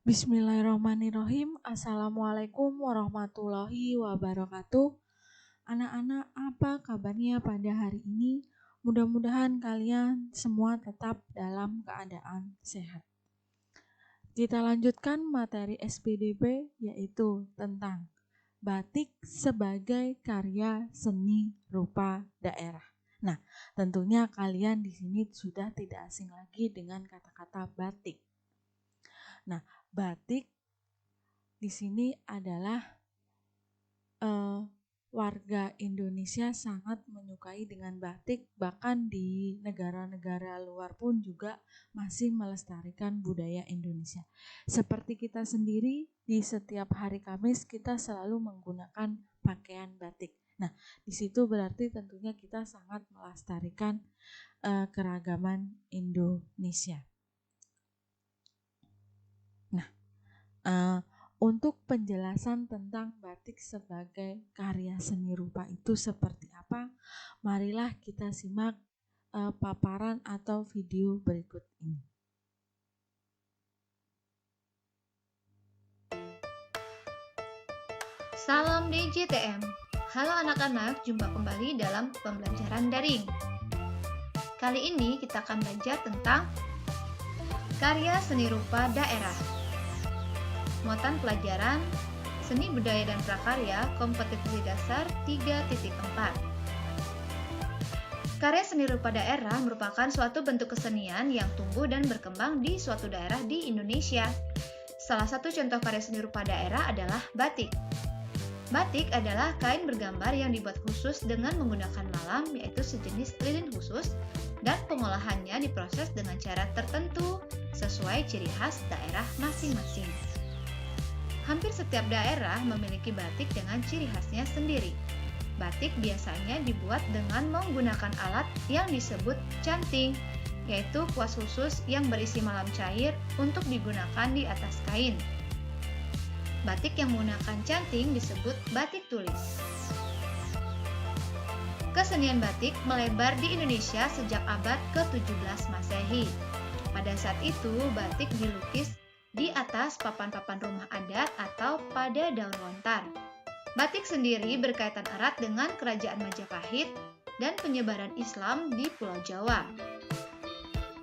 Bismillahirrahmanirrahim. Assalamualaikum warahmatullahi wabarakatuh. Anak-anak, apa kabarnya pada hari ini? Mudah-mudahan kalian semua tetap dalam keadaan sehat. Kita lanjutkan materi SPDB, yaitu tentang batik sebagai karya seni rupa daerah. Nah, tentunya kalian di sini sudah tidak asing lagi dengan kata-kata batik. Nah, batik di sini adalah warga Indonesia sangat menyukai dengan batik, bahkan di negara-negara luar pun juga masih melestarikan budaya Indonesia. Seperti kita sendiri, di setiap hari Kamis kita selalu menggunakan pakaian batik. Nah, di situ berarti tentunya kita sangat melestarikan keragaman Indonesia. Untuk penjelasan tentang batik sebagai karya seni rupa itu seperti apa, marilah kita simak paparan atau video berikut ini. Salam DJTM. Halo anak-anak, jumpa kembali dalam pembelajaran daring. Kali ini kita akan belajar tentang karya seni rupa daerah. Muatan pelajaran Seni Budaya dan Prakarya Kompetensi Dasar 3.4. Karya seni rupa daerah merupakan suatu bentuk kesenian yang tumbuh dan berkembang di suatu daerah di Indonesia. Salah satu contoh karya seni rupa daerah adalah batik. Batik adalah kain bergambar yang dibuat khusus dengan menggunakan malam, yaitu sejenis lilin khusus, dan pengolahannya diproses dengan cara tertentu sesuai ciri khas daerah masing-masing. Hampir setiap daerah memiliki batik dengan ciri khasnya sendiri. Batik biasanya dibuat dengan menggunakan alat yang disebut canting, yaitu kuas khusus yang berisi malam cair untuk digunakan di atas kain. Batik yang menggunakan canting disebut batik tulis. Kesenian batik melebar di Indonesia sejak abad ke-17 Masehi. Pada saat itu, batik dilukis di atas papan-papan rumah adat atau pada daun lontar. Batik sendiri berkaitan erat dengan kerajaan Majapahit dan penyebaran Islam di Pulau Jawa.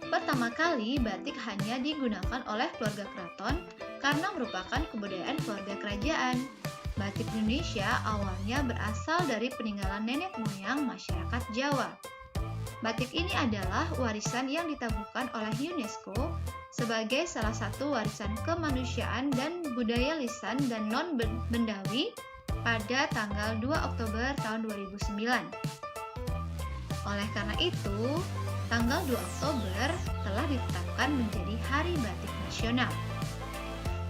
Pertama kali, batik hanya digunakan oleh keluarga keraton karena merupakan kebudayaan keluarga kerajaan. Batik Indonesia awalnya berasal dari peninggalan nenek moyang masyarakat Jawa. Batik ini adalah warisan yang ditabuhkan oleh UNESCO sebagai salah satu warisan kemanusiaan dan budaya lisan dan non-bendawi pada tanggal 2 Oktober tahun 2009. Oleh karena itu, tanggal 2 Oktober telah ditetapkan menjadi Hari Batik Nasional.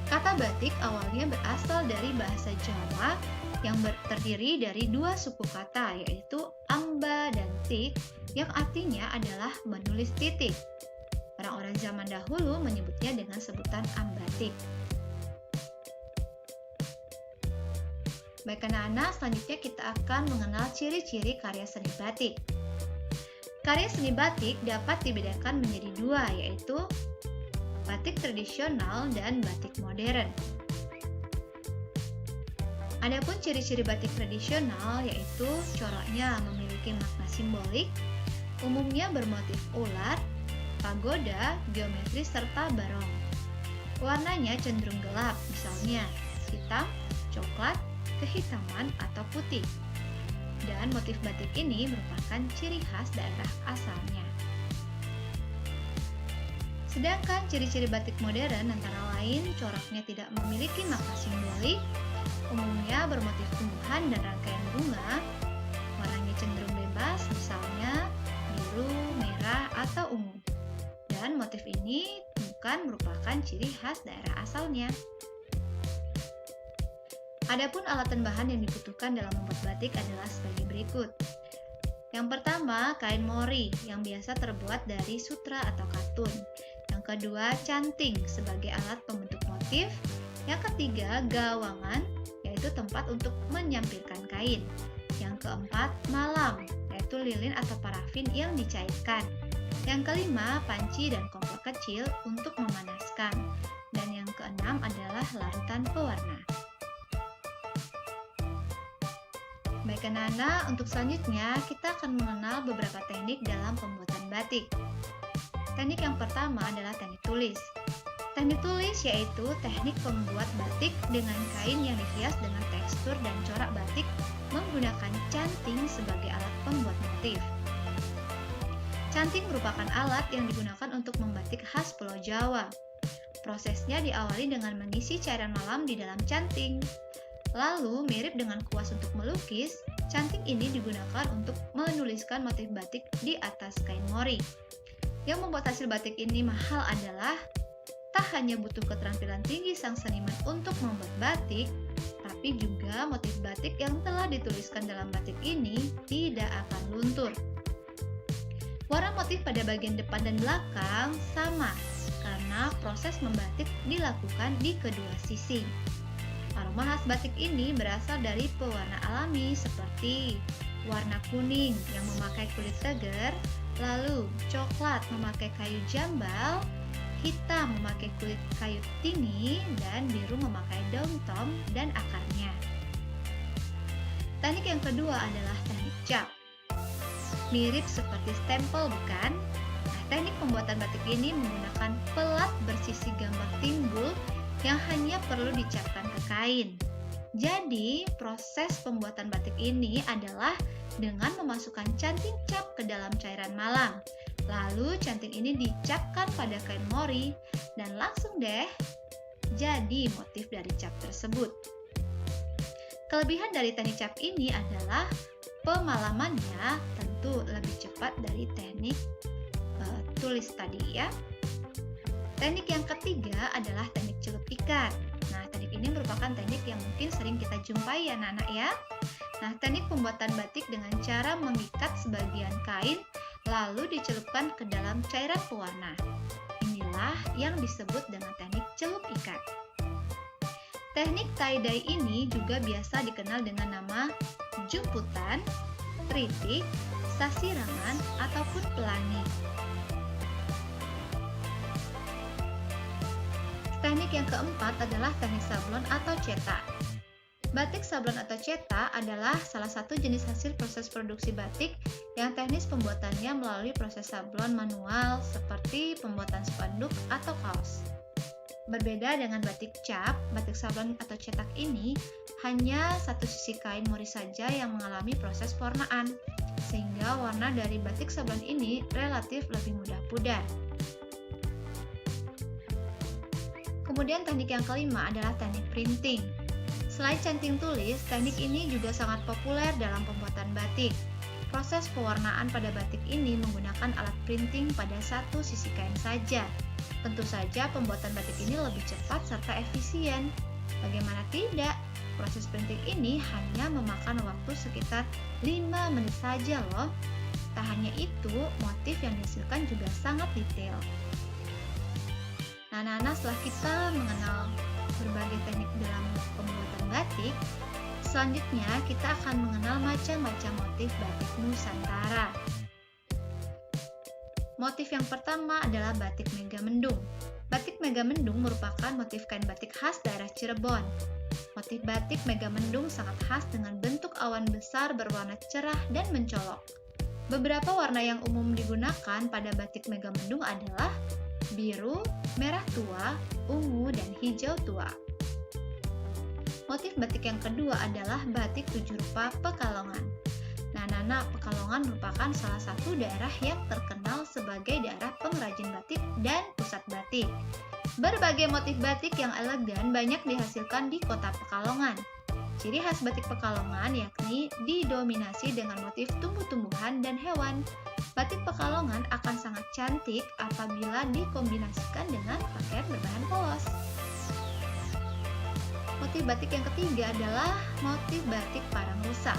Kata batik awalnya berasal dari bahasa Jawa yang terdiri dari dua suku kata, yaitu amba dan tik, yang artinya adalah menulis titik. Orang-orang zaman dahulu menyebutnya dengan sebutan ambatik. Baik anak-anak, selanjutnya kita akan mengenal ciri-ciri karya seni batik. Karya seni batik dapat dibedakan menjadi dua, yaitu batik tradisional dan batik modern. Adapun ciri-ciri batik tradisional yaitu coraknya memiliki makna simbolik, umumnya bermotif ular, pagoda, geometri, serta barong. Warnanya cenderung gelap, misalnya hitam, coklat, kehitaman, atau putih. Dan motif batik ini merupakan ciri khas daerah asalnya. Sedangkan ciri-ciri batik modern antara lain coraknya tidak memiliki makna simbolik, umumnya bermotif tumbuhan dan rangkaian bunga, warnanya cenderung bebas, misalnya biru, merah, atau ungu. Dan motif ini bukan merupakan ciri khas daerah asalnya. Adapun alat dan bahan yang dibutuhkan dalam membuat batik adalah sebagai berikut. Yang pertama, kain mori yang biasa terbuat dari sutra atau katun. Yang kedua, canting sebagai alat pembentuk motif. Yang ketiga, gawangan, yaitu tempat untuk menyampirkan kain. Yang keempat, malam, yaitu lilin atau parafin yang dicairkan. Yang kelima, panci dan kompor kecil untuk memanaskan. Dan yang keenam adalah larutan pewarna. Baik anak-anak, untuk selanjutnya kita akan mengenal beberapa teknik dalam pembuatan batik. Teknik yang pertama adalah teknik tulis. Teknik tulis yaitu teknik pembuat batik dengan kain yang dihias dengan tekstur dan corak batik menggunakan canting sebagai alat pembuat motif. Canting merupakan alat yang digunakan untuk membatik khas Pulau Jawa. Prosesnya diawali dengan mengisi cairan malam di dalam canting. Lalu, mirip dengan kuas untuk melukis, canting ini digunakan untuk menuliskan motif batik di atas kain mori. Yang membuat hasil batik ini mahal adalah tak hanya butuh keterampilan tinggi sang seniman untuk membuat batik, tapi juga motif batik yang telah dituliskan dalam batik ini tidak akan luntur. Warna motif pada bagian depan dan belakang sama, karena proses membatik dilakukan di kedua sisi. Aroma khas batik ini berasal dari pewarna alami seperti warna kuning yang memakai kulit seger, lalu coklat memakai kayu jambal, hitam memakai kulit kayu tinggi, dan biru memakai daun tom dan akarnya. Teknik yang kedua adalah teknik cap. Mirip seperti stempel, bukan? Nah, teknik pembuatan batik ini menggunakan pelat bersisi gambar timbul yang hanya perlu dicapkan ke kain. Jadi, proses pembuatan batik ini adalah dengan memasukkan canting cap ke dalam cairan malam. Lalu, canting ini dicapkan pada kain mori dan langsung deh jadi motif dari cap tersebut. Kelebihan dari teknik cap ini adalah pemalamannya tentu lebih cepat dari teknik tulis tadi ya. Teknik yang ketiga adalah teknik celup ikat. Nah, teknik ini merupakan teknik yang mungkin sering kita jumpai ya anak-anak ya. Nah, teknik pembuatan batik dengan cara mengikat sebagian kain lalu dicelupkan ke dalam cairan pewarna. Inilah yang disebut dengan teknik celup ikat. Teknik tie-dye ini juga biasa dikenal dengan nama jumputan, tritik, sasirangan, ataupun pelangi. Teknik yang keempat adalah teknik sablon atau cetak. Batik sablon atau cetak adalah salah satu jenis hasil proses produksi batik yang teknis pembuatannya melalui proses sablon manual seperti pembuatan spanduk atau kaos. Berbeda dengan batik cap, batik sablon atau cetak ini hanya satu sisi kain mori saja yang mengalami proses pewarnaan, sehingga warna dari batik sablon ini relatif lebih mudah pudar. Kemudian teknik yang kelima adalah teknik printing. Selain canting tulis, teknik ini juga sangat populer dalam pembuatan batik. Proses pewarnaan pada batik ini menggunakan alat printing pada satu sisi kain saja. Tentu saja pembuatan batik ini lebih cepat serta efisien. Bagaimana tidak? Proses printing ini hanya memakan waktu sekitar 5 menit saja loh. Tak hanya itu, motif yang dihasilkan juga sangat detail. Nah, anak-anak, setelah kita mengenal berbagai teknik dalam pembuatan batik, selanjutnya kita akan mengenal macam-macam motif batik Nusantara. Motif yang pertama adalah batik Megamendung. Batik Megamendung merupakan motif kain batik khas daerah Cirebon. Motif batik Megamendung sangat khas dengan bentuk awan besar berwarna cerah dan mencolok. Beberapa warna yang umum digunakan pada batik Megamendung adalah biru, merah tua, ungu, dan hijau tua. Motif batik yang kedua adalah batik 7 rupa Pekalongan. Nah, anak-anak, Pekalongan merupakan salah satu daerah yang terkenal sebagai daerah pengrajin batik dan pusat batik. Berbagai motif batik yang elegan banyak dihasilkan di kota Pekalongan. Ciri khas batik Pekalongan yakni didominasi dengan motif tumbuh-tumbuhan dan hewan. Batik Pekalongan akan sangat cantik apabila dikombinasikan dengan pakaian berbahan polos. Motif batik yang ketiga adalah motif batik Parang Rusak.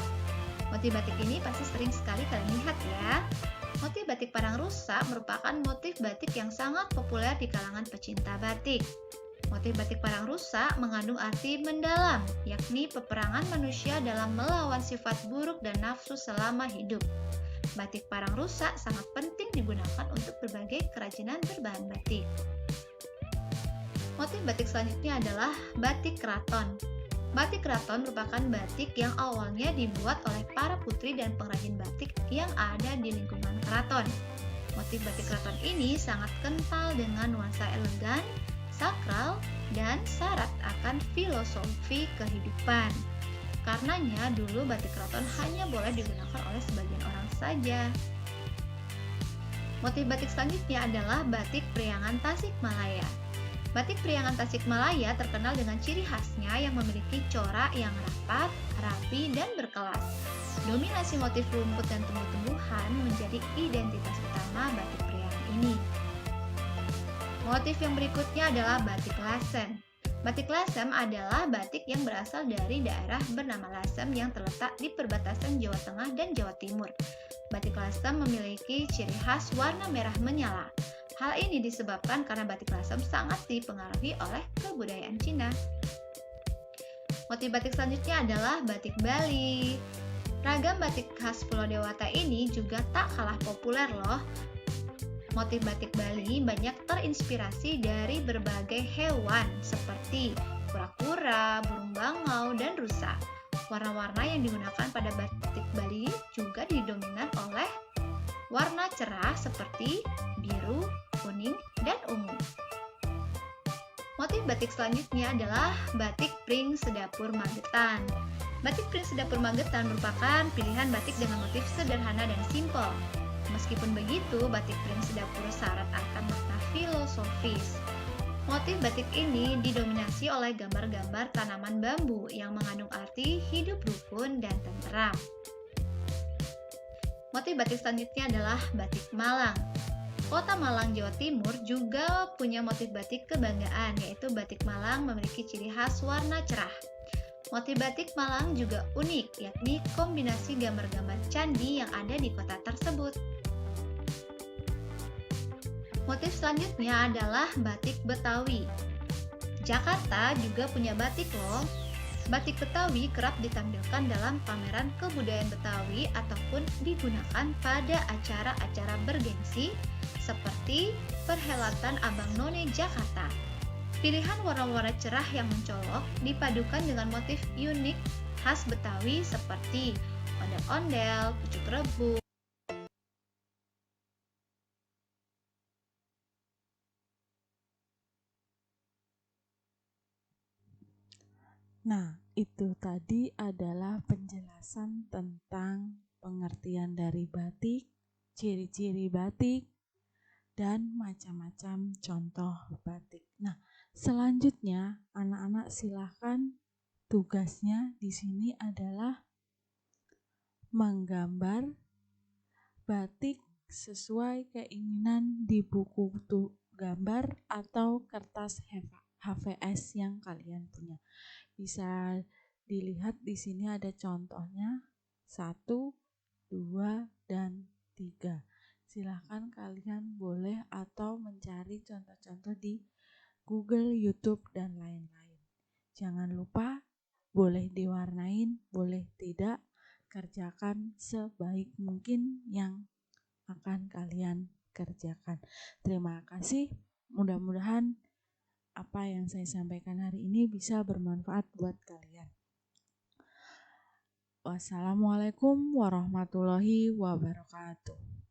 Motif batik ini pasti sering sekali kalian lihat ya. Motif batik Parang Rusak merupakan motif batik yang sangat populer di kalangan pecinta batik. Motif batik Parang Rusak mengandung arti mendalam, yakni peperangan manusia dalam melawan sifat buruk dan nafsu selama hidup. Batik Parang Rusak sangat penting digunakan untuk berbagai kerajinan berbahan batik. Motif batik selanjutnya adalah batik keraton. Batik keraton merupakan batik yang awalnya dibuat oleh para putri dan pengrajin batik yang ada di lingkungan keraton. Motif batik keraton ini sangat kental dengan nuansa elegan, sakral, dan syarat akan filosofi kehidupan. Karenanya dulu batik keraton hanya boleh digunakan oleh sebagian orang saja. Motif batik selanjutnya adalah batik Priangan Tasikmalaya. Batik Priangan Tasikmalaya terkenal dengan ciri khasnya yang memiliki corak yang rapat, rapi, dan berkelas. Dominasi motif rumput dan tumbuh-tumbuhan menjadi identitas utama batik Priangan ini. Motif yang berikutnya adalah batik Lasem. Batik Lasem adalah batik yang berasal dari daerah bernama Lasem yang terletak di perbatasan Jawa Tengah dan Jawa Timur. Batik Lasem memiliki ciri khas warna merah menyala. Hal ini disebabkan karena batik Lasem sangat dipengaruhi oleh kebudayaan Cina. Motif batik selanjutnya adalah batik Bali. Ragam batik khas Pulau Dewata ini juga tak kalah populer loh. Motif batik Bali banyak terinspirasi dari berbagai hewan seperti kura-kura, burung bangau, dan rusa. Warna-warna yang digunakan pada batik Bali juga didominan oleh warna cerah seperti biru, kuning, dan ungu. Motif batik selanjutnya adalah batik Pring Sedapur Magetan. Batik Pring Sedapur Magetan merupakan pilihan batik dengan motif sederhana dan simpel. Meskipun begitu, batik Pring Sedapur syarat akan makna filosofis. Motif batik ini didominasi oleh gambar-gambar tanaman bambu yang mengandung arti hidup rukun dan tenteram. Motif batik selanjutnya adalah batik Malang. Kota Malang, Jawa Timur juga punya motif batik kebanggaan, yaitu batik Malang memiliki ciri khas warna cerah. Motif batik Malang juga unik, yakni kombinasi gambar-gambar candi yang ada di kota tersebut. Motif selanjutnya adalah batik Betawi. Jakarta juga punya batik loh. Batik Betawi kerap ditampilkan dalam pameran kebudayaan Betawi ataupun digunakan pada acara-acara bergengsi seperti perhelatan Abang None Jakarta. Pilihan warna-warna cerah yang mencolok dipadukan dengan motif unik khas Betawi seperti ondel-ondel, pucuk rebung. Nah, itu tadi adalah penjelasan tentang pengertian dari batik, ciri-ciri batik, dan macam-macam contoh batik. Nah, selanjutnya anak-anak silahkan tugasnya di sini adalah menggambar batik sesuai keinginan di buku gambar atau kertas HVS yang kalian punya. Bisa dilihat di sini ada contohnya 1, 2, dan 3. Silahkan kalian boleh atau mencari contoh-contoh di Google, YouTube, dan lain-lain. Jangan lupa boleh diwarnain, boleh tidak, kerjakan sebaik mungkin yang akan kalian kerjakan. Terima kasih, mudah-mudahan apa yang saya sampaikan hari ini bisa bermanfaat buat kalian. Wassalamualaikum warahmatullahi wabarakatuh.